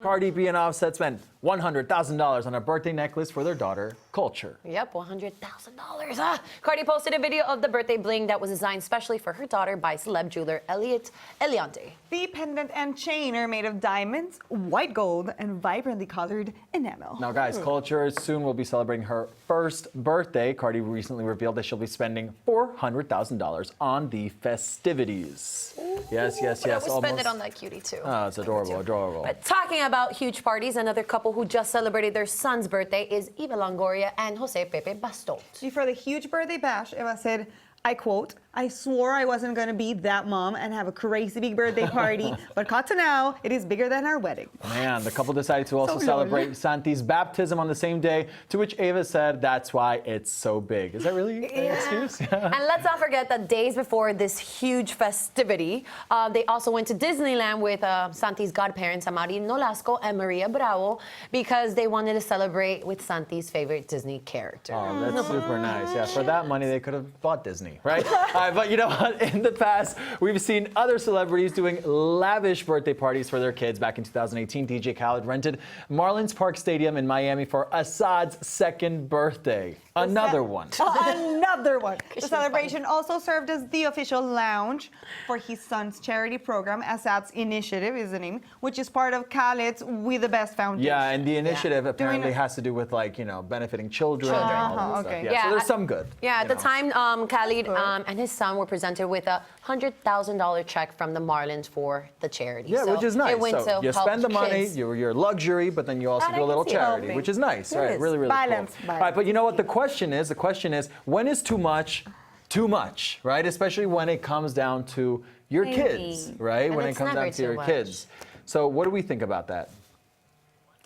Cardi B and Offset spent $100,000 on a birthday necklace for their daughter, Kulture. Yep, $100,000. Cardi posted a video of the birthday bling that was designed specially for her daughter by celeb jeweler Eliante. The pendant and chain are made of diamonds, white gold, and vibrantly colored enamel. Now, guys, Kulture soon will be celebrating her first birthday. Cardi recently revealed that she'll be spending $400,000 on the festivities. Yes. But I would spend it on that cutie too. Oh, it's adorable. But talking about huge parties, another couple who just celebrated their son's birthday is Eva Longoria and Jose Pepe Bastos. Before the huge birthday bash, Eva said, I quote, I swore I wasn't going to be that mom and have a crazy big birthday party, but cut to now, it is bigger than our wedding. Man, the couple decided to also celebrate Santi's baptism on the same day, to which Eva said that's why it's so big. Is that really an excuse? And let's not forget that days before this huge festivity, they also went to Disneyland with Santi's godparents, Amari Nolasco and Maria Bravo, because they wanted to celebrate with Santi's favorite Disney character. Oh, that's super nice. Yeah, for that money, they could have bought Disney, right? But you know what? In the past, we've seen other celebrities doing lavish birthday parties for their kids. Back in 2018, DJ Khaled rented Marlins Park Stadium in Miami for Assad's second birthday. Another one. Another one. The celebration also served as the official lounge for his son's charity program, Assad's Initiative is the name, which is part of Khaled's We the Best Foundation. Yeah, and the initiative apparently has to do with, like, you know, benefiting children. And all that stuff. Yeah, so there's some good. Yeah, at the time, Khaled and his son were presented with a $100,000 check from the Marlins for the charity. Yeah, so which is nice. It went so to you help spend the money, kids. your luxury, but then you also do a little charity, which is nice. Right? Really, really balance, cool. balance. All right, but you know what the question is? The question is, when is too much, right? Especially when it comes down to your kids, right? And when it it's comes never down to too your much. kids. So what do we think about that?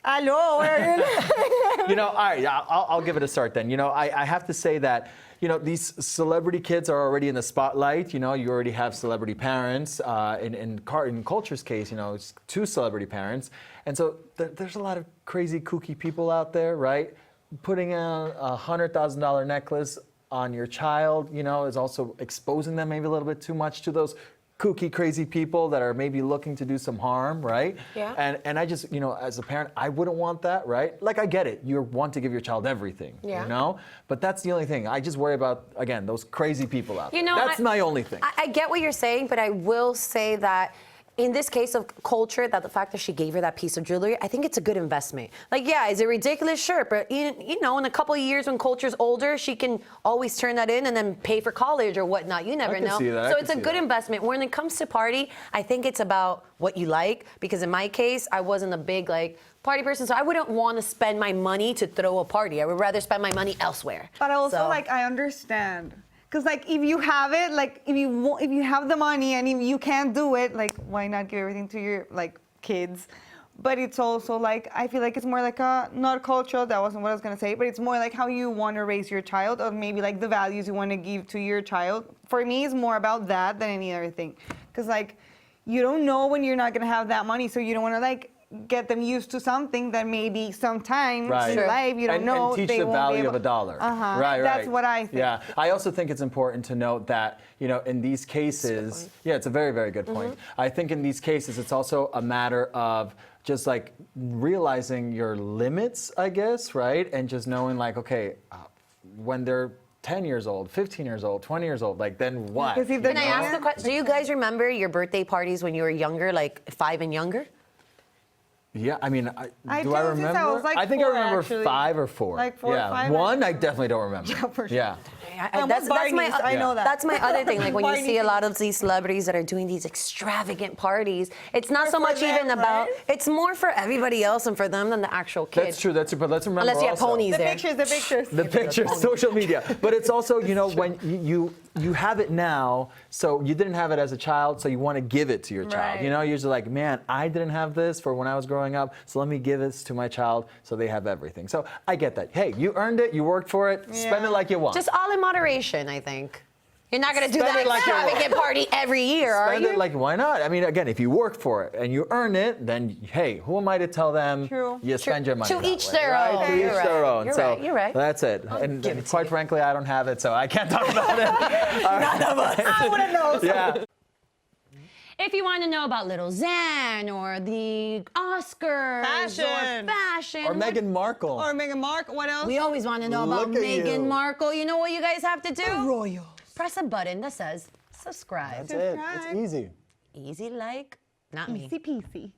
Hello, where are you? You know, all right, I'll give it a start then. You know, I have to say that, you know, these celebrity kids are already in the spotlight. You know, you already have celebrity parents. In Kulture's case, you know, it's 2 celebrity parents. And so there's a lot of crazy, kooky people out there, right? Putting a $100,000 necklace on your child, you know, is also exposing them maybe a little bit too much to those kooky, crazy people that are maybe looking to do some harm, right? Yeah. And I just, you know, as a parent, I wouldn't want that, right? Like, I get it. You want to give your child everything, you know? But that's the only thing. I just worry about, again, those crazy people out there. You know, that's my only thing. I get what you're saying, but I will say that in this case of Kulture, that the fact that she gave her that piece of jewelry, I think it's a good investment. Like, yeah, is it ridiculous? Sure, but you know, in a couple of years when Kulture's older, she can always turn that in and then pay for college or whatnot. You never know. So it's a good investment. When it comes to party, I think it's about what you like, because in my case, I wasn't a big, like, party person, so I wouldn't want to spend my money to throw a party. I would rather spend my money elsewhere. But also, like, I understand. Because, like, if you have it, like, if you have the money and if you can't do it, like, why not give everything to your, like, kids? But it's also, like, I feel like it's more like a, not cultural, that wasn't what I was going to say, but it's more like how you want to raise your child, or maybe, like, the values you want to give to your child. For me, it's more about that than any other thing. Because, like, you don't know when you're not going to have that money, so you don't want to, like, get them used to something that maybe sometime in life you don't know. And teach they the won't value be of a dollar. Right. That's what I think. Yeah. I also think it's important to note that, you know, in these cases, it's a very, very good point. I think in these cases, it's also a matter of just, like, realizing your limits, I guess, right? And just knowing, like, okay, when they're 10 years old, 15 years old, 20 years old, like, then what? Can I ask a question? Do you guys remember your birthday parties when you were younger, like 5 and younger? Yeah, I mean, do I do remember? since I was, like, I think I 4, remember actually. 5 or 4. Like 4 or 5? 1, I definitely don't remember. Yeah, for sure. Yeah. That's my, I know that. That's my other thing. Like, when you Barney see a lot of these celebrities that are doing these extravagant parties, it's not so More for much even them, about, right? it's more for everybody else and for them than the actual kid. That's true, but let's remember Unless you have also, ponies The there. pictures. the pictures, social media. But it's also, you know, when you have it now, so you didn't have it as a child, so you want to give it to your child. Right. You know, you're just like, man, I didn't have this for when I was growing up, so let me give this to my child so they have everything. So I get that. Hey, you earned it, you worked for it, spend it like you want. Just all in moderation, I think. You're not going to do Spend that it like you want. extravagant party every year, are Spend you? it like, why not? I mean, again, if you work for it and you earn it, then, hey, who am I to tell them you spend your money To that each way, their right? own. To You're each right. their own. You're So right. You're right. that's it. And give it to quite you. frankly, I don't have it, so I can't talk about it. I wouldn't know. Yeah. If you want to know about Little Xan or the Oscars Fashion. or fashion. Or Meghan Markle. Or Meghan Markle, what else? We always want to know about Look at Meghan you. Markle. You know what you guys have to do? Royals. Press a button that says subscribe. That's it. It's easy. Easy like not me. Easy peasy.